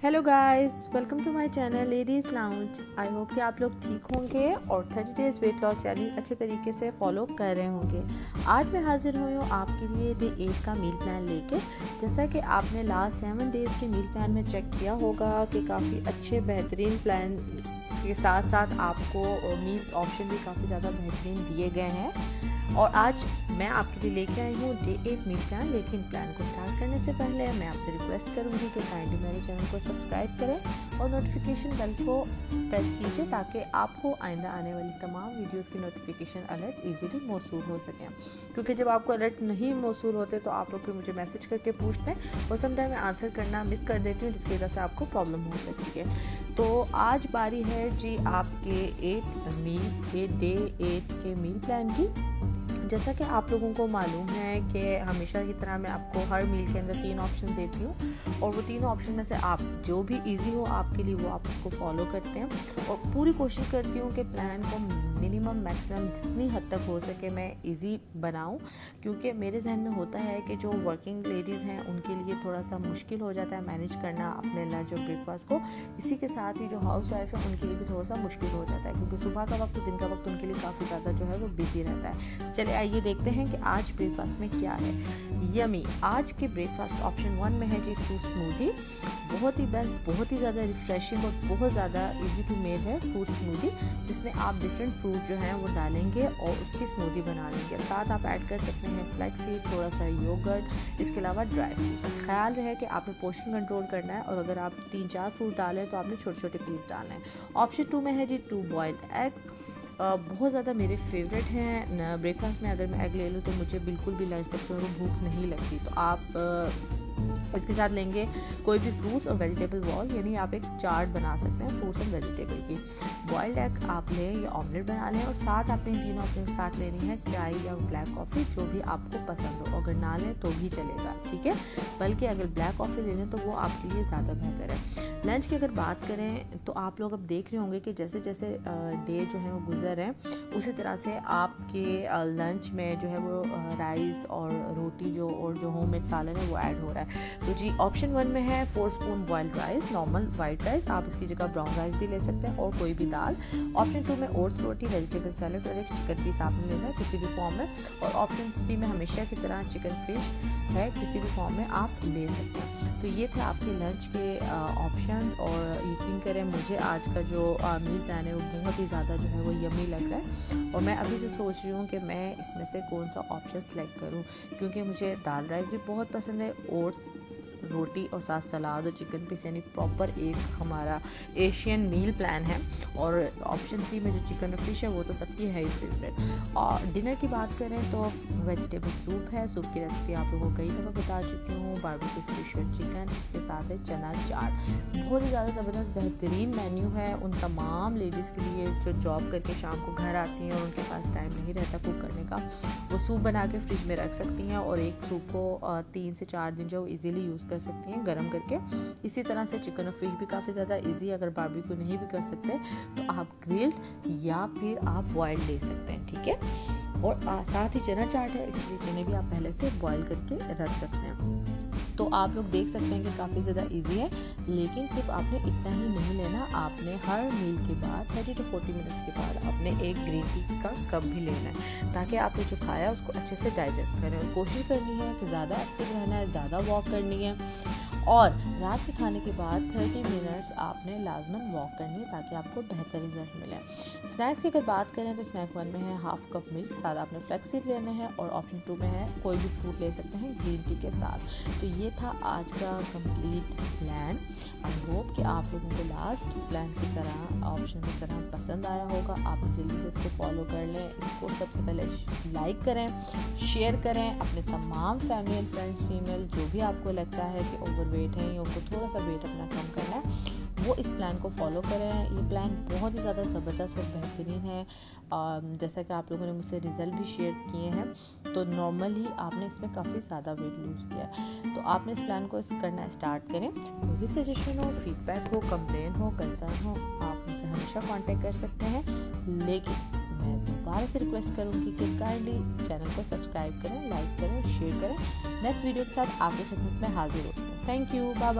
Hello guys, welcome to my channel ladies lounge. I hope कि आप लोग ठीक होंगे और 30 डेज़ वेट लॉस यानी अच्छे तरीके से फॉलो कर रहे होंगे। आज मैं हाजिर हुई हूँ आपके लिए डे 8 का मील प्लान लेके। जैसा कि आपने लास्ट 7 डेज़ के मील प्लान में चेक किया होगा कि काफ़ी अच्छे बेहतरीन प्लान के साथ साथ आपको मील्स ऑप्शन भी काफ़ी ज़्यादा बेहतरीन दिए गए हैं। और आज मैं आपके लिए लेके आई हूँ डे 8 मील प्लान। लेकिन प्लान को स्टार्ट करने से पहले मैं आपसे रिक्वेस्ट करूँगी कि काइंडली मेरे चैनल को सब्सक्राइब करें और नोटिफिकेशन बेल को प्रेस कीजिए ताकि आपको आइंदा आने वाली तमाम वीडियोस की नोटिफिकेशन अलर्ट इजीली मौसूल हो सकें। क्योंकि जब आपको अलर्ट नहीं मौसूल होते तो आप लोग फिर मुझे मैसेज करके पूछते हैं और समटाइम मैं आंसर करना मिस कर देती हूँ, जिसकी वजह से आपको प्रॉब्लम हो सकती है। तो आज बारी है जी आपके डे 8 के मील प्लान की। जैसा कि आप लोगों को मालूम है कि हमेशा की तरह मैं आपको हर मील के अंदर 3 ऑप्शन देती हूँ और वो तीनों ऑप्शन में से आप जो भी इजी हो आपके लिए वो आप उसको फॉलो करते हैं। और पूरी कोशिश करती हूँ कि प्लान को मिनिमम मैक्सिमम जितनी हद तक हो सके मैं इजी बनाऊँ, क्योंकि मेरे जहन में होता है कि जो वर्किंग लेडीज़ हैं उनके लिए थोड़ा सा मुश्किल हो जाता है मैनेज करना अपने लंच और ब्रेकफास्ट को। इसी के साथ ही जो हाउस वाइफ है उनके लिए भी थोड़ा सा मुश्किल हो जाता है, क्योंकि सुबह का वक्त दिन का वक्त उनके लिए काफ़ी ज़्यादा जो है वो बिजी रहता है। चलिए आइए देखते हैं कि आज ब्रेकफास्ट में क्या है। यमी आज के ब्रेकफास्ट ऑप्शन 1 में है जी फ्रूट स्मूदी। बहुत ही बेस्ट, बहुत ही ज़्यादा रिफ्रेशिंग और बहुत ज़्यादा इजी टू मेड है फ्रूट स्मूदी, जिसमें आप डिफरेंट फ्रूट जो हैं वो डालेंगे और उसकी स्मूदी बना लेंगे। साथ आप ऐड कर सकते हैं फ्लैक्स सीड, थोड़ा सा योगर्ट, इसके अलावा ड्राई फ्रूट्स। ख्याल रहे कि आपने पोर्शन कंट्रोल करना है और अगर आप 3-4 फ्रूट डालें तो आपने छोटे छोटे पीस डालने हैं। ऑप्शन 2 में है जी 2 बॉइल्ड एग्स। बहुत ज़्यादा मेरे फेवरेट हैं। ब्रेकफास्ट में अगर मैं एग ले लूँ तो मुझे बिल्कुल भी लंच तक जो है वो भूख नहीं लगती। तो आप इसके साथ लेंगे कोई भी फ्रूट्स और वेजिटेबल बॉल, यानी आप एक चार्ट बना सकते हैं फ्रूट्स एंड वेजिटेबल की। बॉइल्ड एग आप लें या ऑमलेट बना लें और साथ आपने इन तीनों ऑप्शन के साथ लेनी है चाय या ब्लैक कॉफ़ी, जो भी आपको पसंद हो। अगर ना लें तो भी चलेगा, ठीक है, बल्कि अगर ब्लैक कॉफ़ी ले लें तो वो आपके लिए ज़्यादा बेहतर है। लंच की अगर बात करें तो आप लोग अब देख रहे होंगे कि जैसे जैसे डे जो है वो गुजर रहे हैं उसी तरह से आपके लंच में जो है वो राइस और रोटी जो और जो होममेड सालन है वो ऐड हो रहा है। तो जी ऑप्शन 1 में है 4 spoon boiled rice, normal white rice, आप इसकी जगह ब्राउन राइस भी ले सकते हैं और कोई भी दाल। ऑप्शन 2 में ओट्स रोटी, वेजिटेबल सैलेड और एक चिकन पीस आपने लेना है किसी भी फॉर्म में। और ऑप्शन 3 में हमेशा की तरह चिकन फिश है, किसी भी फॉर्म में आप ले सकते हैं। तो ये थे आपके लंच के ऑप्शन और यकीन करें मुझे आज का जो मील प्लान है वो बहुत ही ज़्यादा जो है वो यमी लग रहा है। और मैं अभी से सोच रही हूँ कि मैं इसमें से कौन सा ऑप्शन सेलेक्ट करूँ, क्योंकि मुझे दाल राइस भी बहुत पसंद है, ओट्स रोटी और साथ सलाद और चिकन पीस, यानी प्रॉपर एक हमारा एशियन मील प्लान है। और ऑप्शन 3 में जो चिकन और फिश है वो तो सबकी है ही फेवरेट। और डिनर की बात करें तो वेजिटेबल सूप है। सूप की रेसिपी आप लोगों को कई दफ़ा बता चुकी हूँ। बारबेक्यू फिश और चिकन, इसके साथ है चना चाट। बहुत ही ज़्यादा ज़बरदस्त बेहतरीन मेन्यू है उन तमाम लेडीज़ के लिए जो जॉब करके शाम को घर आती हैं और उनके पास टाइम नहीं रहता कुक करने का। वो सूप बना के फ्रिज में रख सकती हैं और एक सूप को 3 से 4 दिन जो इजीली यूज़ कर सकती हैं गर्म करके। इसी तरह से चिकन और फिश भी काफ़ी ज़्यादा इजी, अगर बारबेक्यू नहीं भी कर सकते तो आप ग्रिल्ड या फिर आप बॉइल्ड ले सकते हैं, ठीक है। और साथ ही चना चाट है, इसलिए चने भी आप पहले से बॉईल करके रख सकते हैं। तो आप लोग देख सकते हैं कि काफ़ी ज़्यादा इजी है, लेकिन सिर्फ आपने इतना ही नहीं लेना, आपने हर मील के बाद 30 to 40 मिनट्स के बाद आपने एक ग्रीन टी का कप भी लेना है ताकि आपने जो खाया उसको अच्छे से डाइजेस्ट करें। और कोशिश करनी है कि ज़्यादा एक्टिव रहना है, ज़्यादा वॉक करनी है और रात के खाने के बाद 30 मिनट्स आपने लाजमन वॉक करनी है ताकि आपको बेहतर रिजल्ट मिले। स्नैक्स की अगर बात करें तो स्नैक 1 में है हाफ कप मिल्क, साथ आपने फ्लैक्स सीड लेने हैं और ऑप्शन 2 में है कोई भी फ्रूट ले सकते हैं ग्रीन टी के साथ। तो ये था आज का कंप्लीट प्लान। आई होप कि आप लोगों को लास्ट प्लान की तरह ऑप्शन की तरह पसंद आया होगा। आप जल्दी से इसको फॉलो कर लें। इसको सबसे पहले लाइक करें, शेयर करें अपने तमाम फैमिली एंड फ्रेंड्स फीमेल जो भी आपको लगता है कि ओवरवेट है या उनको थोड़ा सा वेट अपना कम करना है, वो इस प्लान को फॉलो करें। ये प्लान बहुत ही ज़्यादा ज़बरदस्त और बेहतरीन है। जैसा कि आप लोगों ने मुझसे रिज़ल्ट भी शेयर किए हैं तो नॉर्मली आपने इसमें काफ़ी ज़्यादा वेट लूज़ किया। तो आपने इस प्लान को करना स्टार्ट करें। कोई भी सजेशन हो, फीडबैक हो, कंप्लेन हो, कंसर्न हो, आप मुझसे हमेशा कांटेक्ट कर सकते हैं। लेकिन मैं दोबारा से रिक्वेस्ट करूँगी कि काइंडली चैनल को सब्सक्राइब करें, लाइक करें, शेयर करें। नेक्स्ट वीडियो के साथ आपके खिदमत में हाजिर होती हूँ। Thank you, bye bye.